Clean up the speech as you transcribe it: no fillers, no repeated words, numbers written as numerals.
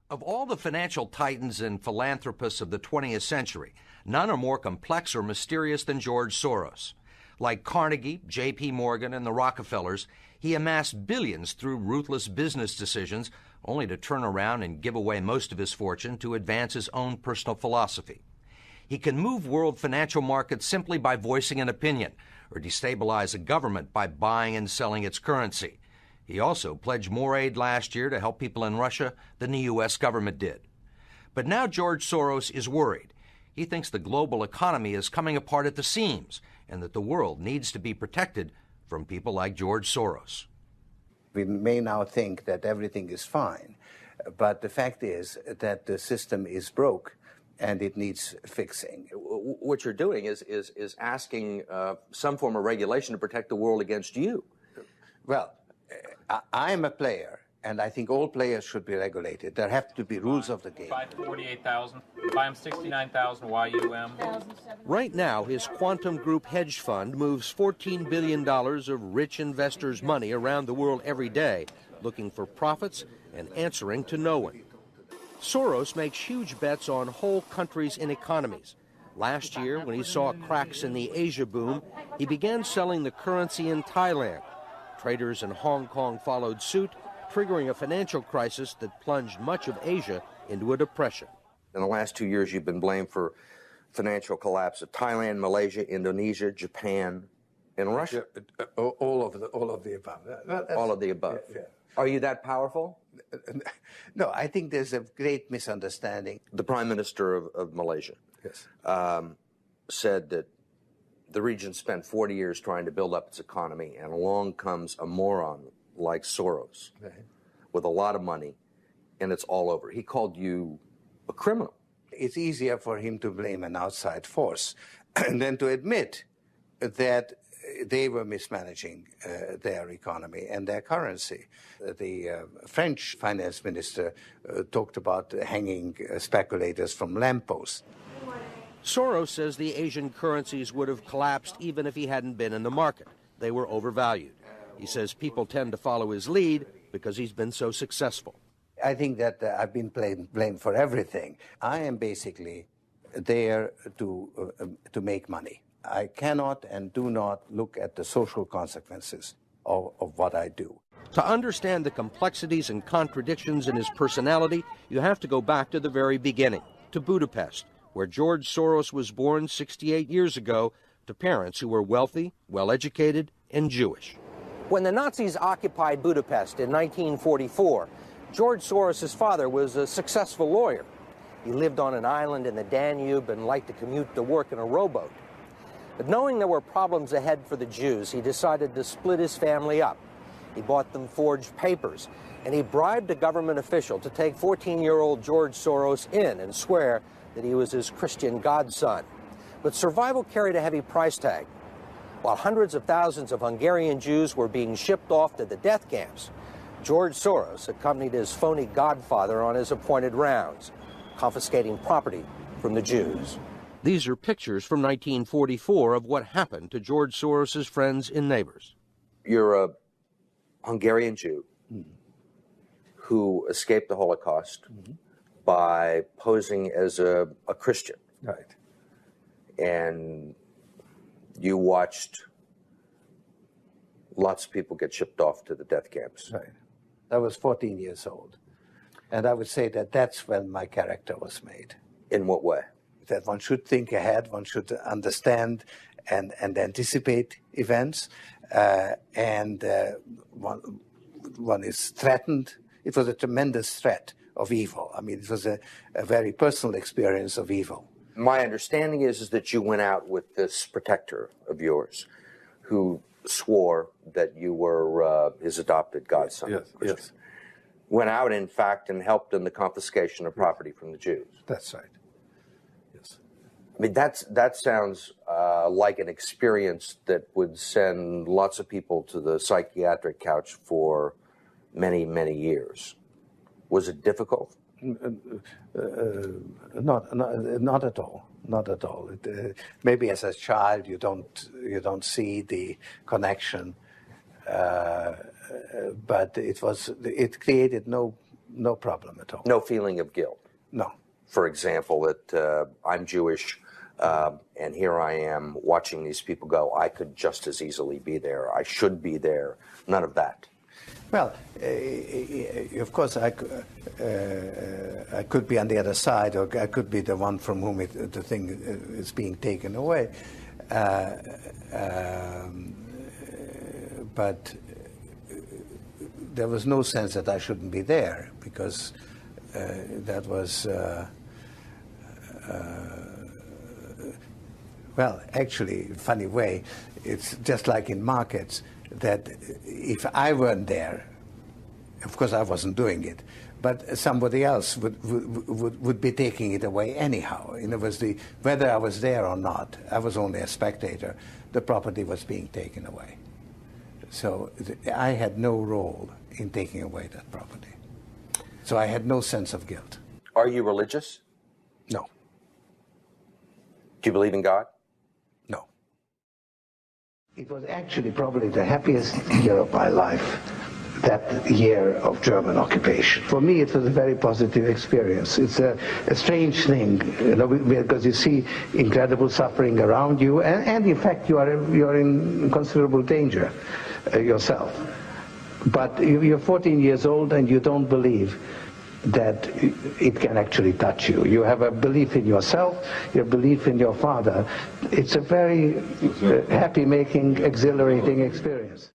Of all the financial titans and philanthropists of the 20th century, none are more complex or mysterious than George Soros. Like Carnegie, J.P. Morgan, and the Rockefellers, he amassed billions through ruthless business decisions, only to turn around and give away most of his fortune to advance his own personal philosophy. He can move world financial markets simply by voicing an opinion, or destabilize a government by buying and selling its currency. He also pledged more aid last year to help people in Russia than the U.S. government did. But now George Soros is worried. He thinks the global economy is coming apart at the seams and that the world needs to be protected from people like George Soros. We may now think that everything is fine, but the fact is that the system is broke and it needs fixing. What you're doing is asking some form of regulation to protect the world against you. Well, I'm a player, and I think all players should be regulated. There have to be rules of the game. Buy 48,000. Buy him 69,000 YUM. Right now, his Quantum Group hedge fund moves $14 billion of rich investors' money around the world every day, looking for profits and answering to no one. Soros makes huge bets on whole countries and economies. Last year, when he saw cracks in the Asia boom, he began selling the currency in Thailand. Traders in Hong Kong followed suit, triggering a financial crisis that plunged much of Asia into a depression. In the last 2 years, you've been blamed for financial collapse of Thailand, Malaysia, Indonesia, Japan, and Russia. All of the above. All of the above. Yeah. Are you that powerful? No, I think there's a great misunderstanding. The Prime Minister of Malaysia said that the region spent 40 years trying to build up its economy, and along comes a moron like Soros with a lot of money, and it's all over. He called you a criminal. It's easier for him to blame an outside force than to admit that they were mismanaging their economy and their currency. The French finance minister talked about hanging speculators from lampposts. Soros says the Asian currencies would have collapsed even if he hadn't been in the market. They were overvalued. He says people tend to follow his lead because he's been so successful. I think that I've been blamed for everything. I am basically there to make money. I cannot and do not look at the social consequences of what I do. To understand the complexities and contradictions in his personality, you have to go back to the very beginning, to Budapest, where George Soros was born 68 years ago to parents who were wealthy, well-educated, and Jewish. When the Nazis occupied Budapest in 1944, George Soros' father was a successful lawyer. He lived on an island in the Danube and liked to commute to work in a rowboat. But knowing there were problems ahead for the Jews, he decided to split his family up. He bought them forged papers, and he bribed a government official to take 14-year-old George Soros in and swear that he was his Christian godson. But survival carried a heavy price tag. While hundreds of thousands of Hungarian Jews were being shipped off to the death camps, George Soros accompanied his phony godfather on his appointed rounds, confiscating property from the Jews. These are pictures from 1944 of what happened to George Soros' friends and neighbors. You're a Hungarian Jew who escaped the Holocaust by posing as a Christian. Right. And you watched lots of people get shipped off to the death camps. Right. I was 14 years old. And I would say that that's when my character was made. In what way? That one should think ahead, one should understand and anticipate events, and one is threatened. It was a tremendous threat of evil. I mean, it was a very personal experience of evil. My understanding is that you went out with this protector of yours who swore that you were his adopted godson. Yes. Went out, in fact, and helped in the confiscation of property from the Jews. That's right. Yes. I mean, that sounds like an experience that would send lots of people to the psychiatric couch for many, many years. Was it difficult? Not at all. Not at all. Maybe as a child you don't see the connection, but it created no No problem at all. No feeling of guilt? No. For example, that I'm Jewish, and here I am watching these people go, I could just as easily be there, I should be there, none of that? Well, of course, I could be on the other side, or I could be the one from whom the thing is being taken away. But there was no sense that I shouldn't be there, because that was, well, actually, funny way, it's just like in markets, that if I weren't there, of course I wasn't doing it, but somebody else would be taking it away anyhow. And it was whether I was there or not, I was only a spectator, the property was being taken away. So I had no role in taking away that property. So I had no sense of guilt. Are you religious? No. Do you believe in God? No. It was actually probably the happiest year of my life, that year of German occupation. For me, it was a very positive experience. It's a strange thing, because you see incredible suffering around you, and in fact, you're in considerable danger yourself. But you're 14 years old and you don't believe that it can actually touch you. You have a belief in yourself, your belief in your father. It's a very happy-making, exhilarating experience.